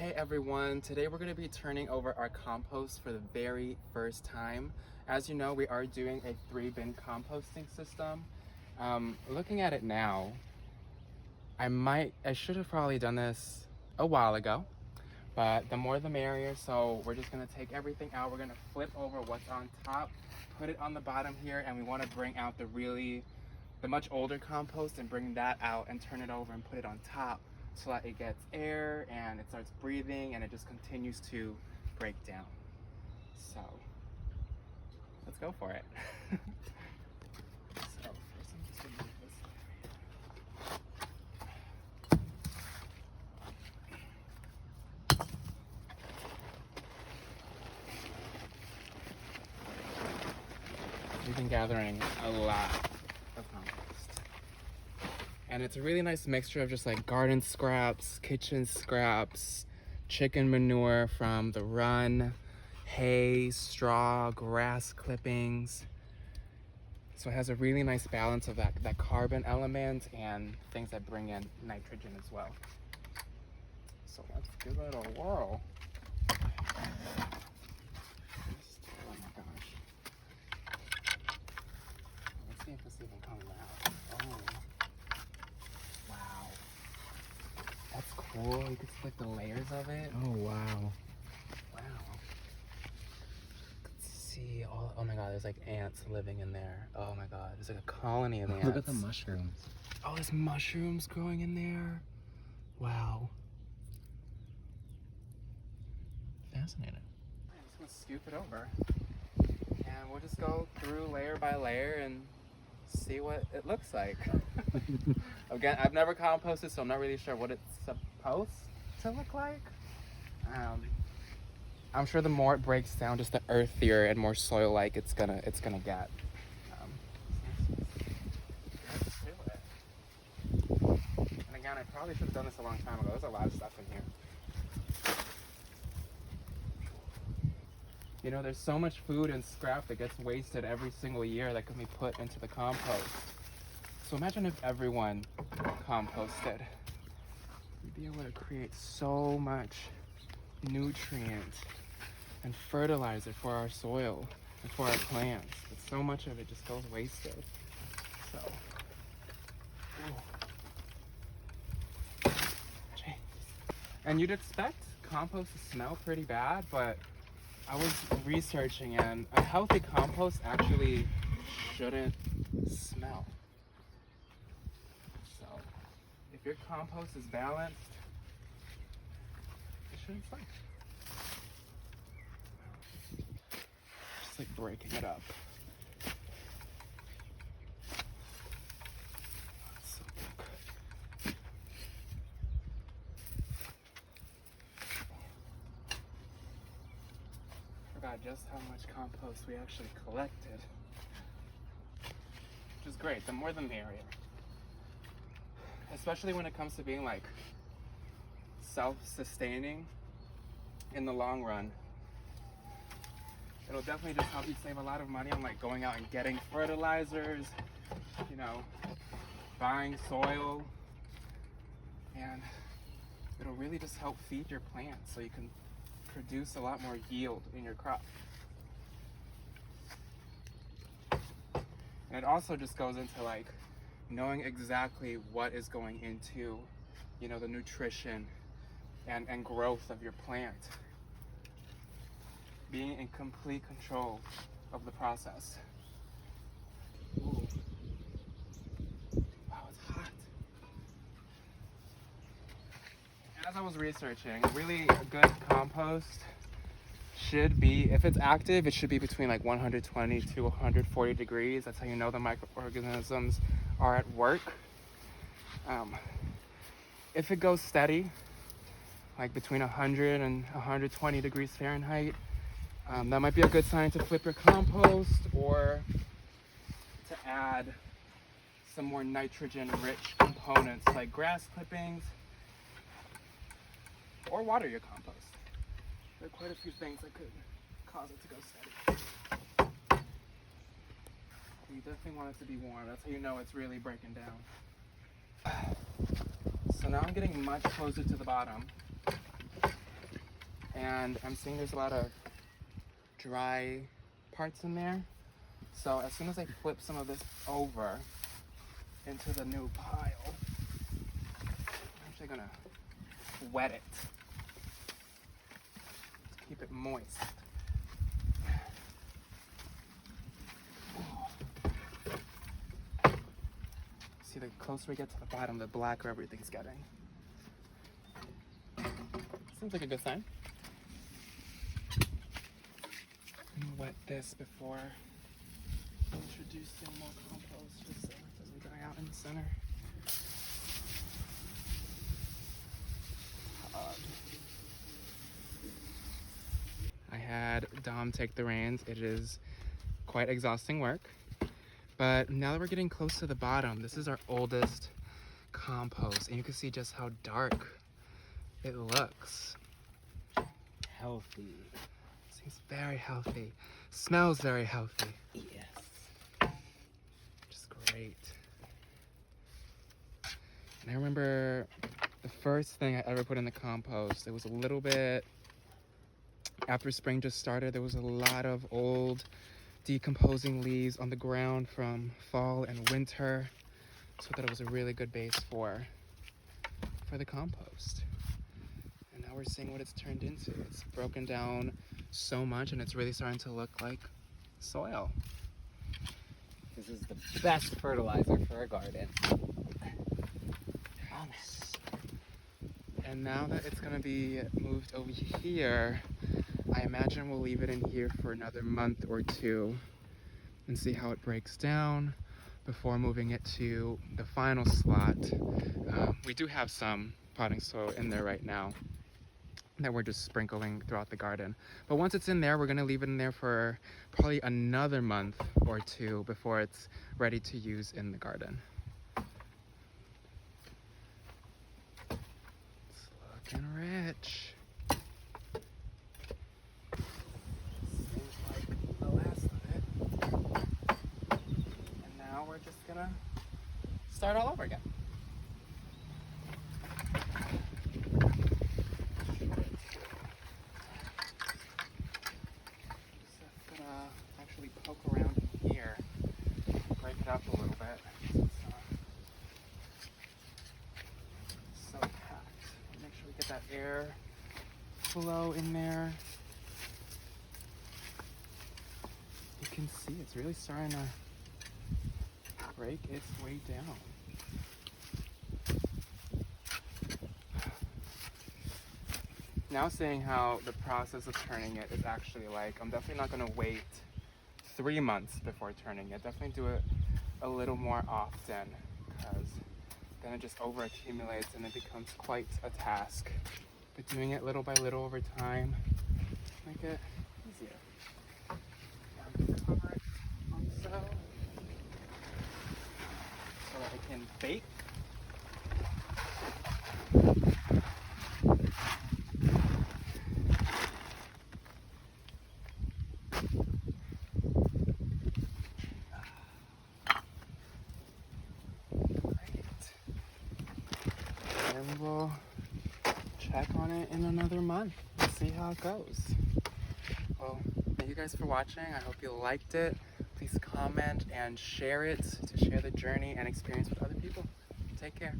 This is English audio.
Hey everyone, today we're going to be turning over our compost for the very first time. As you know, we are doing a 3-bin composting system. Looking at it now, I should have probably done this a while ago, but the more the merrier. So we're just going to take everything out. We're going to flip over what's on top, put it on the bottom here, and we want to bring out the much older compost and bring that out and turn it over and put it on top, so that it gets air and it starts breathing and it just continues to break down. So let's go for it. So first I'm just gonna move this. We've been gathering a lot of compost. And it's a really nice mixture of just like garden scraps, kitchen scraps, chicken manure from the run, hay, straw, grass clippings. So it has a really nice balance of that carbon element and things that bring in nitrogen as well. So let's give it a whirl. Oh my gosh. Let's see if this even comes out. Oh. Wow. That's cool. You can see like the layers of it. Oh wow. Wow. See all, oh my god, there's like ants living in there. Oh my god, there's like a colony of ants. Look at the mushrooms. Oh, there's mushrooms growing in there. Wow. Fascinating. I'm just gonna scoop it over. And we'll just go through layer by layer and see what it looks like. Again, I've never composted, so I'm not really sure what it's supposed to look like. I'm sure the more it breaks down, just the earthier and more soil-like it's gonna get. Let's do it. And again, I probably should have done this a long time ago. There's a lot of stuff in here. You know, there's so much food and scrap that gets wasted every single year that can be put into the compost. So imagine if everyone composted. We'd be able to create so much nutrient and fertilizer for our soil and for our plants. But so much of it just goes wasted. So, jeez. And you'd expect compost to smell pretty bad, but I was researching and a healthy compost actually shouldn't smell. So, if your compost is balanced, it shouldn't smell. Just like breaking it up. So good. Forgot just how much compost we actually collected. Which is great, the more the merrier. Especially when it comes to being like self-sustaining in the long run. It'll definitely just help you save a lot of money on like going out and getting fertilizers, you know, buying soil, and it'll really just help feed your plants so you can produce a lot more yield in your crop. And it also just goes into like knowing exactly what is going into, you know, the nutrition and growth of your plant. Being in complete control of the process. Ooh. Wow, it's hot. As I was researching, really a good compost should be, if it's active, it should be between like 120 to 140 degrees. That's how you know the microorganisms are at work. If it goes steady, like between 100 and 120 degrees Fahrenheit, that might be a good sign to flip your compost or to add some more nitrogen-rich components like grass clippings, or water your compost. There are quite a few things that could cause it to go steady. You definitely want it to be warm. That's how you know it's really breaking down. So now I'm getting much closer to the bottom. And I'm seeing there's a lot of dry parts in there. So as soon as I flip some of this over into the new pile, I'm actually gonna wet it to keep it moist. See, the closer we get to the bottom, the blacker everything's getting. Seems like a good sign. I'm gonna wet this before introducing more compost just so it doesn't dry out in the center. I had Dom take the reins. It is quite exhausting work. But now that we're getting close to the bottom, this is our oldest compost. And you can see just how dark it looks. Healthy. Seems very healthy. Smells very healthy. Yes. Just great. And I remember the first thing I ever put in the compost, it was a little bit, after spring just started, there was a lot of old decomposing leaves on the ground from fall and winter. So I thought it was a really good base for the compost. And now we're seeing what it's turned into. It's broken down so much and it's really starting to look like soil. This is the best fertilizer for a garden. Promise. And now that it's gonna be moved over here, I imagine we'll leave it in here for another month or two and see how it breaks down before moving it to the final slot. We do have some potting soil in there right now that we're just sprinkling throughout the garden. But once it's in there, we're gonna leave it in there for probably another month or two before it's ready to use in the garden. It's looking rich. Seems like the last of it. And now we're just gonna start all over again. Actually poke around in here, break it up a little bit. It's so packed. Make sure we get that air flow in there. You can see it's really starting to break its way down. Now seeing how the process of turning it is actually like, I'm definitely not gonna wait 3 months before turning it. Definitely do it a little more often because then it just over accumulates and it becomes quite a task. But doing it little by little over time, make it easier. Now I'm gonna cover it also so that it can bake. And we'll check on it in another month and see how it goes. Well, thank you guys for watching. I hope you liked it. Please comment and share it to share the journey and experience with other people. Take care.